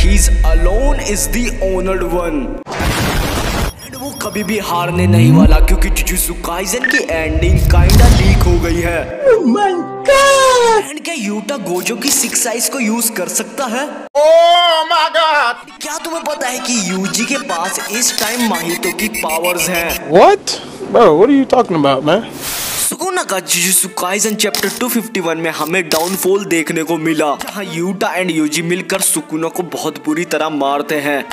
he's alone is the honored one। वो कभी भी हारने नहीं वाला क्योंकि जुजुत्सु काइसेन की एंडिंग काइंडा लीक हो गई है। Oh my God! एंड क्या यूटा गोजो की 6 आइज को यूज कर सकता है? Oh my God! क्या तुम्हें पता है कि यूजी के पास इस टाइम माहितो की पावर्स हैं? What? Bro, what are you talking about, man? Sukuna का जुजुत्सु काइसेन चैप्टर 251 में हमें डाउनफॉल देखने को मिला, जहाँ यूटा एंड यूजी मिलकर सुकुना को बहुत बुरी तरह मारते हैं।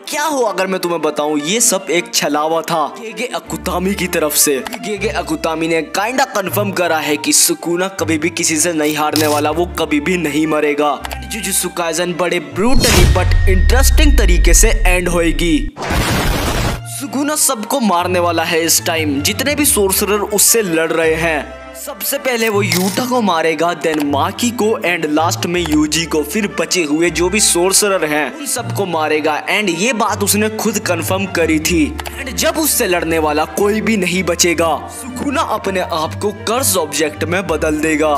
क्या हो अगर मैं तुम्हें बताऊं, ये सब एक छलावा था गेगे अकुतामी की तरफ से। गेगे अकुतामी ने काइंडा कंफर्म करा है कि सुकुना कभी भी किसी से नहीं हारने वाला, वो कभी भी नहीं मरेगा। जुजुत्सु काइसेन बड़े ब्रूटली बट इंटरेस्टिंग तरीके से एंड होएगी। सुकुना सबको मारने वाला है इस टाइम, जितने भी सोर्सरर उससे लड़ रहे हैं। सबसे पहले वो यूटा को मारेगा, देन माकी को एंड लास्ट में यूजी को, फिर बचे हुए जो भी सोर्सरर हैं उन सबको मारेगा। एंड ये बात उसने खुद कंफर्म करी थी। एंड जब उससे लड़ने वाला कोई भी नहीं बचेगा, सुकुना अपने आप को कर्स ऑब्जेक्ट में बदल देगा।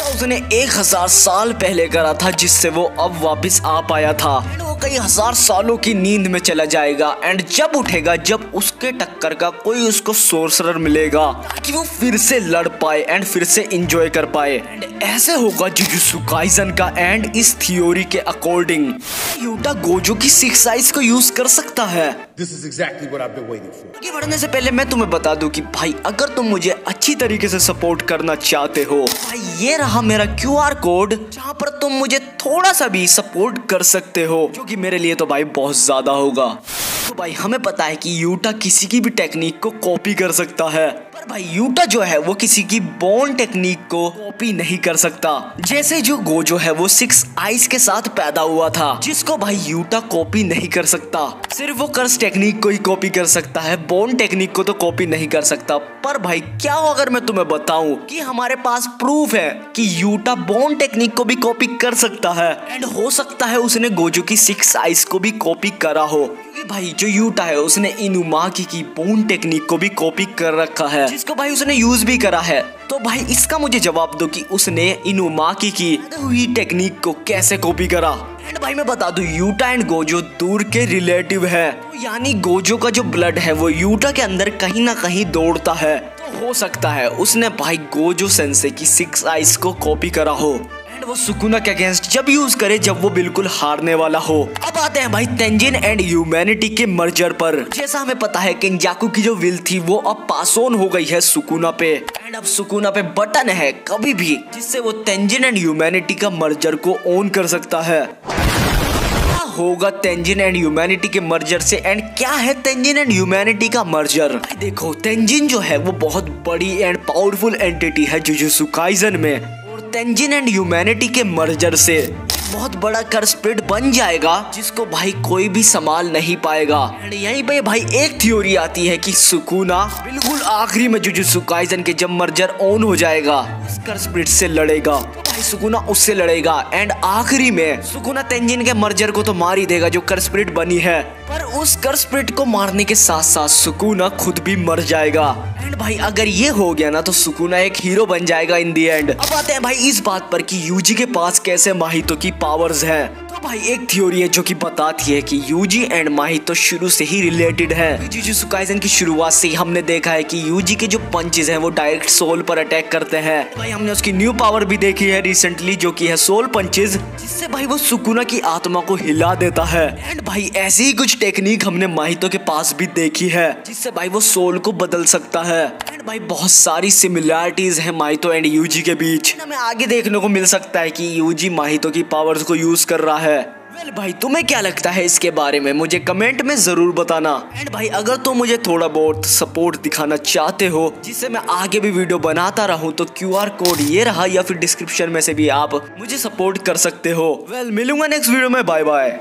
उसने 1000 साल पहले करा था, जिससे वो अब वापस आ पाया था। वो कई हजार सालों की नींद में चला जाएगा एंड जब उठेगा, जब उसके टक्कर का कोई उसको सोर्सरर मिलेगा ताकि वो फिर से लड़ पाए एंड फिर से एंजॉय कर पाए। एंड ऐसे होगा जुजुत्सु काइसेन का एंड। इस थ्योरी के अकॉर्डिंग यूटा गोजो की 6 आइज को यूज कर सकता है। This is exactly what I've been waiting for. आगे बढ़ने से पहले मैं तुम्हें बता दूं कि भाई अगर तुम मुझे अच्छी तरीके से सपोर्ट करना चाहते हो, भाई ये रहा मेरा QR कोड, जहाँ पर तुम मुझे थोड़ा सा भी सपोर्ट कर सकते हो, जो कि मेरे लिए तो भाई बहुत ज्यादा होगा। तो भाई हमें पता है कि यूटा किसी की भी टेक्निक को कॉपी कर सकता है, पर भाई यूटा जो है वो किसी की बोन टेक्निक को कॉपी नहीं कर सकता। जैसे जो गोजो है वो 6 आइज के साथ पैदा हुआ था, जिसको भाई यूटा कॉपी नहीं कर सकता। सिर्फ वो कर्स टेक्निक को ही कॉपी कर सकता है, बोन टेक्निक को तो कॉपी नहीं कर सकता। पर भाई क्या हो अगर मैं तुम्हें बताऊं कि हमारे पास प्रूफ है कि यूटा बोन टेक्निक को भी कॉपी कर सकता है एंड हो सकता है उसने गोजो की 6 आइज को भी कॉपी करा हो, क्योंकि भाई जो यूटा है उसने इनुमाकी की बोन टेक्निक को भी कॉपी कर रखा है, जिसको भाई उसने यूज भी करा है। तो भाई इसका मुझे जवाब दो कि उसने इनुमाकी की हुई टेक्निक को कैसे कॉपी करा। एंड भाई मैं बता दूं, यूटा एंड गोजो दूर के रिलेटिव है, तो यानी गोजो का जो ब्लड है वो यूटा के अंदर कहीं ना कहीं दौड़ता है। तो हो सकता है उसने भाई गोजो सेंसे की 6 आइज को कॉपी करा हो एंड वो सुकुना के अगेंस्ट जब यूज करे जब वो बिल्कुल हारने वाला हो। अब आते हैं भाई तेंजिन एंड ह्यूमैनिटी के मर्जर पर। जैसा हमें पता है केंजाकू की जो विल थी वो अब पास ऑन हो गई है सुकुना पे, एंड अब सुकुना पे बटन है कभी भी जिससे वो तेंजिन एंड ह्यूमैनिटी का मर्जर को ऑन कर सकता है। होगा तेंजिन एंड ह्यूमैनिटी के मर्जर से, एंड क्या है तेंजिन एंड ह्यूमैनिटी का मर्जर? देखो तेंजिन जो है वो बहुत बड़ी एंड पावरफुल एंटिटी है जुजुत्सु काइसेन में, और तेंजिन एंड ह्यूमैनिटी के मर्जर से बहुत बड़ा कर्स स्प्रिट बन जाएगा जिसको भाई कोई भी संभाल नहीं पाएगा। एंड यहीं पे भाई एक थ्योरी आती है कि सुकुना बिल्कुल आखिरी में जुजुत्सु काइसेन के जब मर्जर ऑन हो जाएगा उस कर्स स्प्रिट से लड़ेगा, भाई सुकुना उससे लड़ेगा एंड आखिरी में सुकुना तेंजिन के मर्जर को तो मार ही देगा जो कर्स स्प्रिट बनी है, पर उस कर्स स्प्रिट को मारने के साथ साथ सुकुना खुद भी मर जाएगा। एंड भाई अगर ये हो गया ना तो सुकुना एक हीरो बन जाएगा इन दी एंड। अब आते हैं भाई इस बात पर कि यूजी के पास कैसे माहितो की पावर्स है। तो भाई एक थ्योरी है जो कि बताती है कि यूजी एंड माहितो शुरू से ही रिलेटेड है। जुजुत्सु काइसेन की शुरुआत से ही हमने देखा है कि यूजी के जो पंचेस हैं वो डायरेक्ट सोल पर अटैक करते हैं। भाई हमने उसकी न्यू पावर भी देखी है रिसेंटली, जो कि है सोल पंचेस, जिससे भाई वो सुकुना की आत्मा को हिला देता है। एंड भाई ऐसी ही कुछ टेक्निक हमने माहितो के पास भी देखी है, जिससे भाई वो सोल को बदल सकता है। एंड भाई बहुत सारी सिमिलरिटीज है माहितो एंड यूजी के बीच। हमें आगे देखने को मिल सकता है कि यूजी माहितो की पावर्स को यूज कर रहा है। वेल भाई तुम्हें क्या लगता है इसके बारे में, मुझे कमेंट में जरूर बताना। एंड भाई अगर तुम मुझे थोड़ा बहुत सपोर्ट दिखाना चाहते हो जिससे मैं आगे भी वीडियो बनाता रहूं, तो QR कोड ये रहा या फिर डिस्क्रिप्शन में से भी आप मुझे सपोर्ट कर सकते हो। वेल मिलूंगा नेक्स्ट वीडियो में, बाय बाय।